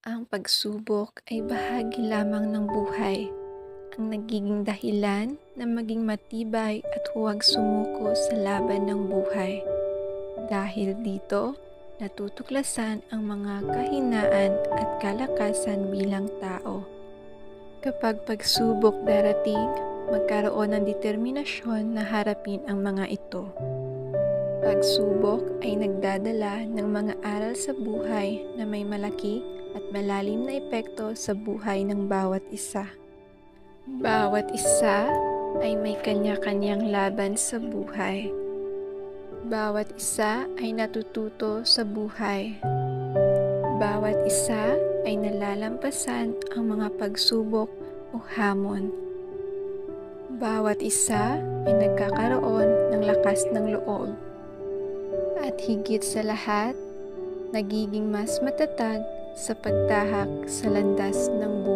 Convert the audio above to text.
Ang pagsubok ay bahagi lamang ng buhay, ang nagiging dahilan na maging matibay at huwag sumuko sa laban ng buhay. Dahil dito, natutuklasan ang mga kahinaan at kalakasan bilang tao. Kapag pagsubok darating, magkaroon ng determinasyon na harapin ang mga ito. Pagsubok ay nagdadala ng mga aral sa buhay na may malaki at malalim na epekto sa buhay ng bawat isa. Bawat isa ay may kanya-kanyang laban sa buhay. Bawat isa ay natututo sa buhay. Bawat isa ay nalalampasan ang mga pagsubok o hamon. Bawat isa ay nagkakaroon ng lakas ng loob. At higit sa lahat, nagiging mas matatag sa pagtahak sa landas ng buhay.